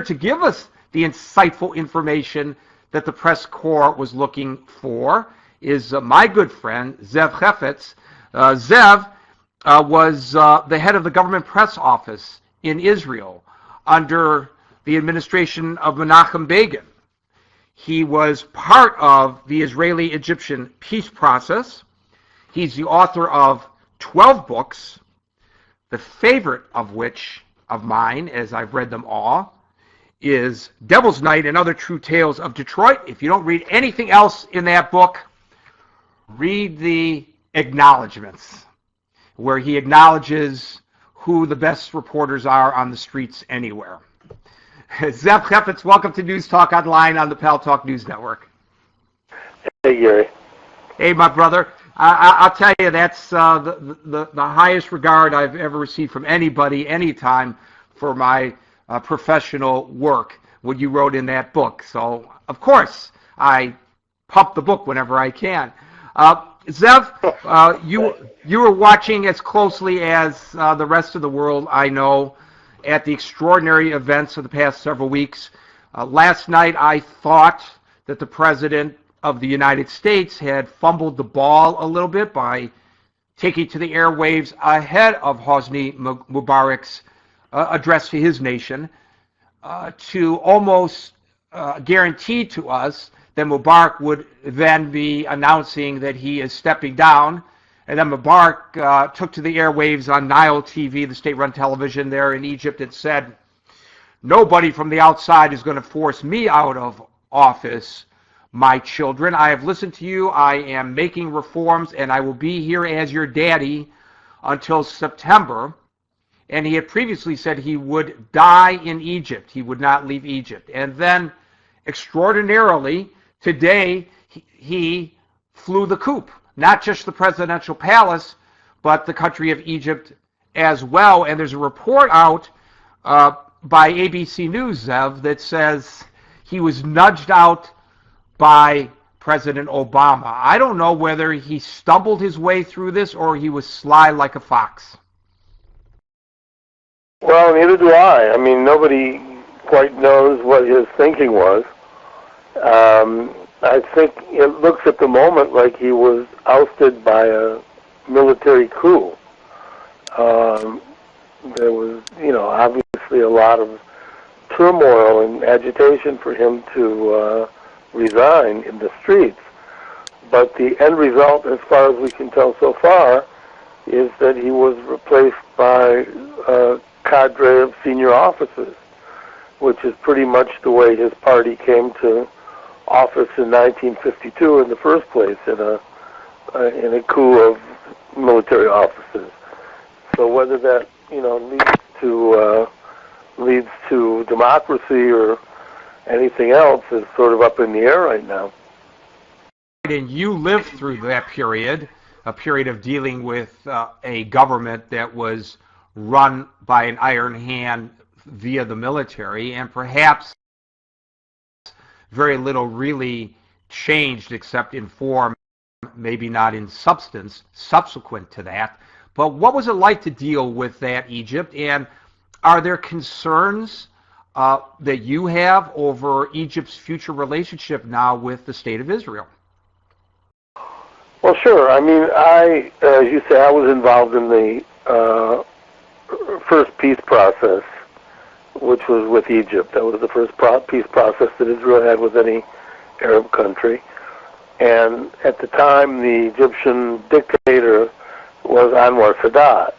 to give us the insightful information that the press corps was looking for is my good friend, Zev Chafets. Zev was the head of the government press office in Israel under the administration of Menachem Begin. He was part of the Israeli-Egyptian peace process. He's the author of 12 books, the favorite of which, of mine, as I've read them all, is Devil's Night and Other True Tales of Detroit. If you don't read anything else in that book, read the acknowledgments, where he acknowledges who the best reporters are on the streets anywhere. Zev Chafets, welcome to News Talk Online on the Pal Talk News Network. Hey, Gary. Hey, my brother. I'll tell you, that's the highest regard I've ever received from anybody, anytime, for my professional work, what you wrote in that book. So, of course, I pump the book whenever I can. Zev, you were watching as closely as the rest of the world, I know, at the extraordinary events of the past several weeks. Last night, I thought that the President of the United States had fumbled the ball a little bit by taking to the airwaves ahead of Hosni Mubarak's address to his nation to almost guarantee to us that Mubarak would then be announcing that he is stepping down. And then Mubarak took to the airwaves on Nile TV, the state-run television there in Egypt, and said, "Nobody from the outside is going to force me out of office, my children. I have listened to you. I am making reforms, and I will be here as your daddy until September." And he had previously said he would die in Egypt. He would not leave Egypt. And then, extraordinarily, today, he flew the coop. Not just the presidential palace, but the country of Egypt as well. And there's a report out by ABC News, Zev, that says he was nudged out by President Obama. I don't know whether he stumbled his way through this or he was sly like a fox. Well, neither do I. I mean, nobody quite knows what his thinking was. I think it looks at the moment like he was ousted by a military coup. There was, obviously a lot of turmoil and agitation for him to resign in the streets. But the end result, as far as we can tell so far, is that he was replaced by a cadre of senior officers, which is pretty much the way his party came to office in 1952 in the first place, in a coup of military officers. So whether that leads to democracy or anything else is sort of up in the air right now. And you lived through that period, a period of dealing with a government that was run by an iron hand via the military, and perhaps very little really changed except in form, maybe not in substance, subsequent to that. But what was it like to deal with that Egypt? And are there concerns that you have over Egypt's future relationship now with the State of Israel? Well, sure. I mean, as you say, I was involved in the first peace process, which was with Egypt. That was the first peace process that Israel had with any Arab country. And at the time, the Egyptian dictator was Anwar Sadat,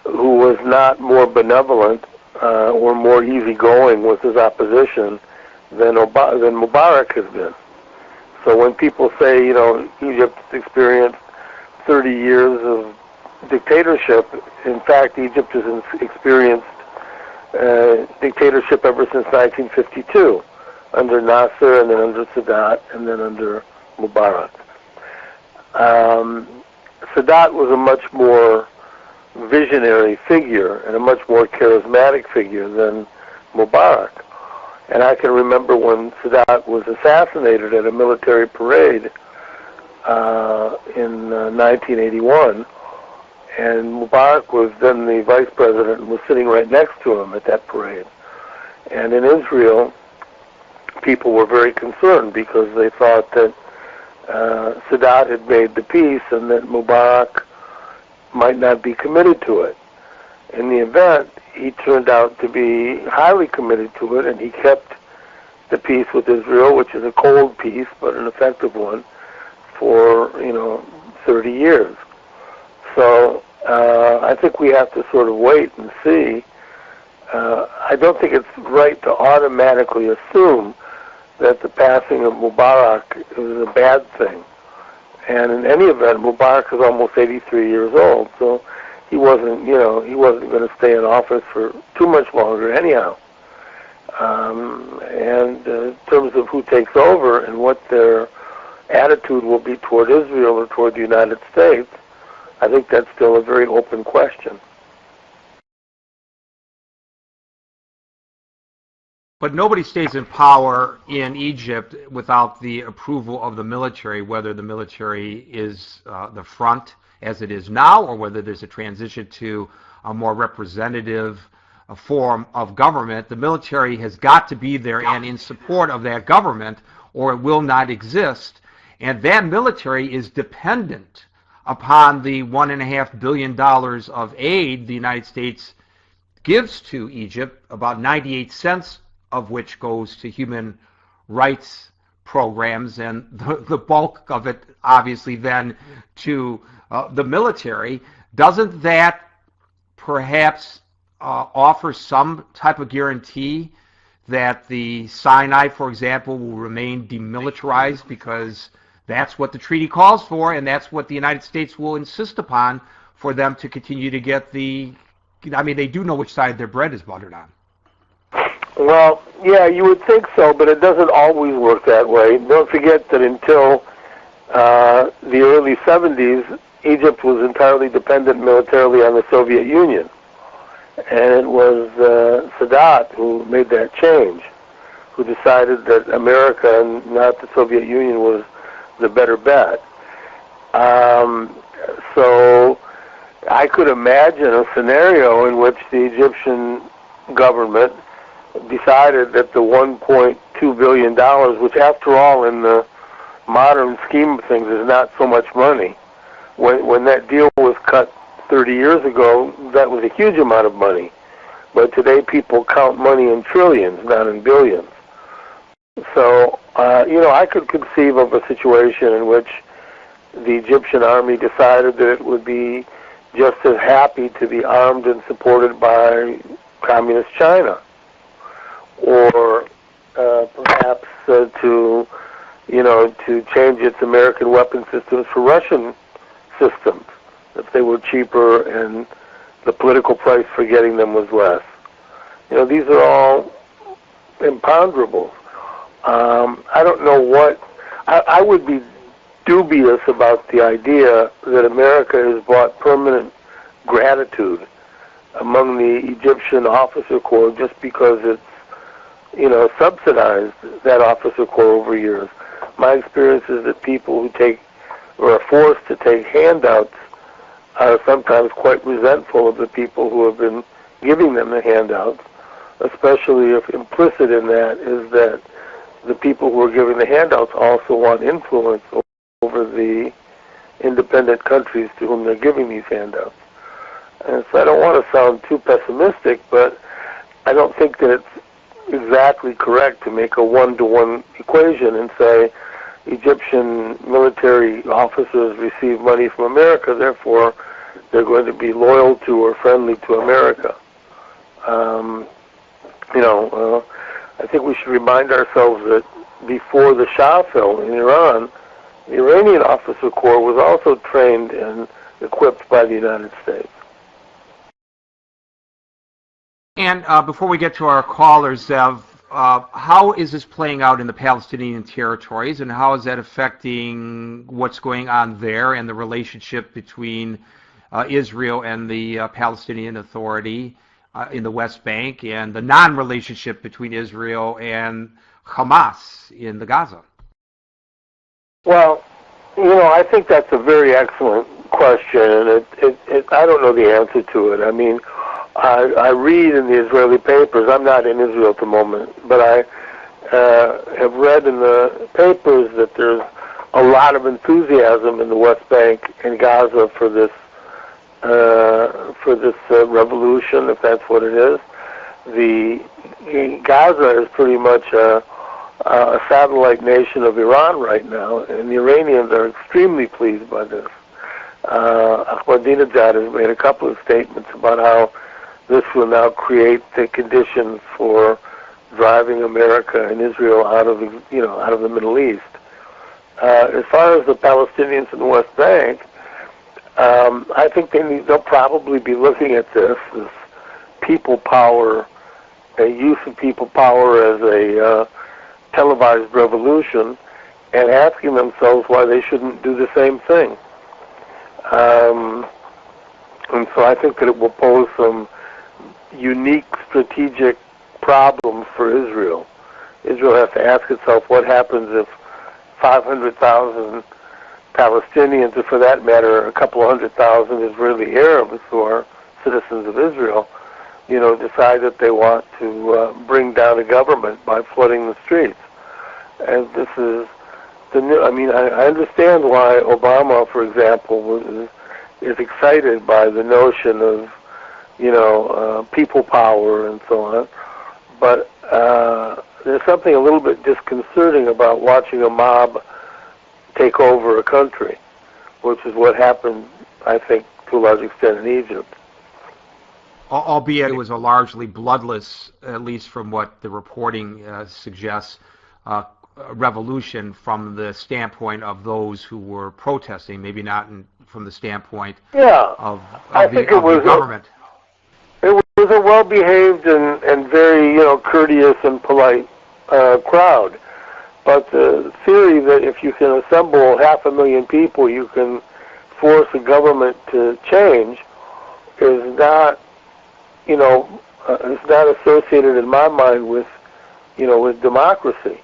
who was not more benevolent or more easygoing with his opposition than Mubarak has been. So when people say, Egypt experienced 30 years of dictatorship, in fact, Egypt has experienced dictatorship ever since 1952, under Nasser and then under Sadat and then under Mubarak. Sadat was a much more visionary figure and a much more charismatic figure than Mubarak. And I can remember when Sadat was assassinated at a military parade in 1981, and Mubarak was then the vice president and was sitting right next to him at that parade. And in Israel, people were very concerned because they thought that Sadat had made the peace and that Mubarak might not be committed to it. In the event, he turned out to be highly committed to it, and he kept the peace with Israel, which is a cold peace, but an effective one, for, 30 years. So I think we have to sort of wait and see. I don't think it's right to automatically assume that the passing of Mubarak is a bad thing. And in any event, Mubarak is almost 83 years old, so he wasn't going to stay in office for too much longer anyhow. And in terms of who takes over and what their attitude will be toward Israel or toward the United States, I think that's still a very open question. But nobody stays in power in Egypt without the approval of the military, whether the military is the front as it is now, or whether there's a transition to a more representative form of government. The military has got to be there and in support of that government, or it will not exist. And that military is dependent upon the $1.5 billion of aid the United States gives to Egypt, about 98 cents of which goes to human rights programs, and the bulk of it obviously then to the military. Doesn't that perhaps offer some type of guarantee that the Sinai, for example, will remain demilitarized, because that's what the treaty calls for, and that's what the United States will insist upon for them to continue to get the... I mean, they do know which side their bread is buttered on. Well, yeah, you would think so, but it doesn't always work that way. Don't forget that until the early 70s, Egypt was entirely dependent militarily on the Soviet Union. And it was Sadat who made that change, who decided that America and not the Soviet Union was the better bet. So I could imagine a scenario in which the Egyptian government decided that the $1.2 billion, which after all in the modern scheme of things is not so much money, when that deal was cut 30 years ago, that was a huge amount of money. But today people count money in trillions, not in billions. So, I could conceive of a situation in which the Egyptian army decided that it would be just as happy to be armed and supported by communist China, or perhaps to change its American weapon systems for Russian systems if they were cheaper and the political price for getting them was less. These are all imponderables. I don't know what... I would be dubious about the idea that America has bought permanent gratitude among the Egyptian officer corps just because it's subsidized that officer corps over years. My experience is that people who take or are forced to take handouts are sometimes quite resentful of the people who have been giving them the handouts, especially if implicit in that is that the people who are giving the handouts also want influence over the independent countries to whom they're giving these handouts. And so I don't want to sound too pessimistic, but I don't think that it's exactly correct to make a one-to-one equation and say Egyptian military officers receive money from America, therefore they're going to be loyal to or friendly to America. I think we should remind ourselves that before the Shah fell in Iran, the Iranian officer corps was also trained and equipped by the United States. And before we get to our callers, Zev, how is this playing out in the Palestinian territories, and how is that affecting what's going on there and the relationship between Israel and the Palestinian Authority in the West Bank, and the non-relationship between Israel and Hamas in the Gaza? Well, I think that's a very excellent question, and I don't know the answer to it. I mean, I read in the Israeli papers. I'm not in Israel at the moment, but I have read in the papers that there's a lot of enthusiasm in the West Bank and Gaza for this revolution, if that's what it is. Gaza is pretty much a satellite nation of Iran right now, and the Iranians are extremely pleased by this. Ahmadinejad has made a couple of statements about how this will now create the conditions for driving America and Israel out of the Middle East. As far as the Palestinians in the West Bank, I think they'll probably be looking at this people power, a use of people power as a televised revolution, and asking themselves why they shouldn't do the same thing. And so I think that it will pose some unique strategic problems for Israel. Israel has to ask itself what happens if 500,000 Palestinians, or for that matter, a couple of 100,000 Israeli Arabs who are citizens of Israel, decide that they want to bring down a government by flooding the streets. And this is the new. I understand why Obama, for example, is excited by the notion of, people power and so on. But there's something a little bit disconcerting about watching a mob take over a country, which is what happened, I think, to a large extent in Egypt. Albeit it was a largely bloodless, at least from what the reporting suggests, revolution from the standpoint of those who were protesting, maybe not from the standpoint of the government. It was a well-behaved and very, courteous and polite crowd. But the theory that if you can assemble 500,000 people, you can force a government to change is not, is not associated in my mind with, with democracy.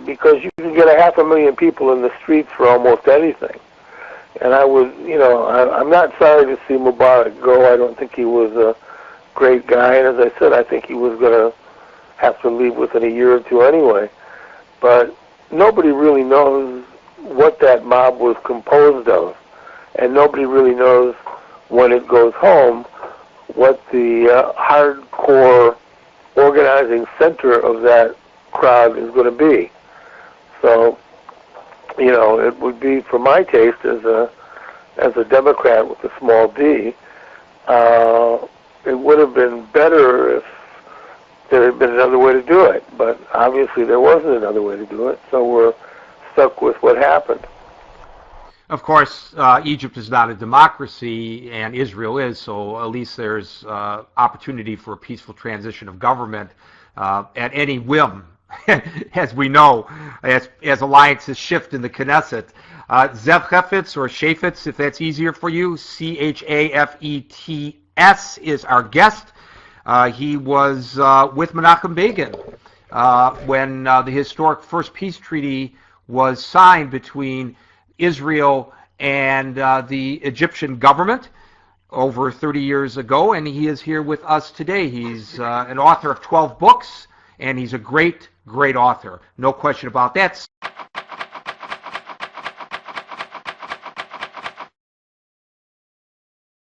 Because you can get 500,000 people in the streets for almost anything. And I was, I'm not sorry to see Mubarak go. I don't think he was a great guy. And as I said, I think he was going to have to leave within a year or two anyway. But nobody really knows what that mob was composed of. And nobody really knows when it goes home what the hardcore organizing center of that crowd is going to be. So, it would be, for my taste, as a Democrat with a small d, it would have been better if there had been another way to do it. But obviously there wasn't another way to do it, so we're stuck with what happened. Of course, Egypt is not a democracy, and Israel is, so at least there's opportunity for a peaceful transition of government at any whim, as we know, as alliances shift in the Knesset. Zev Chafets, or Chafets, if that's easier for you, Chafets, is our guest. He was with Menachem Begin when the historic first peace treaty was signed between Israel and the Egyptian government over 30 years ago, and he is here with us today. He's an author of 12 books, and he's a great author. No question about that.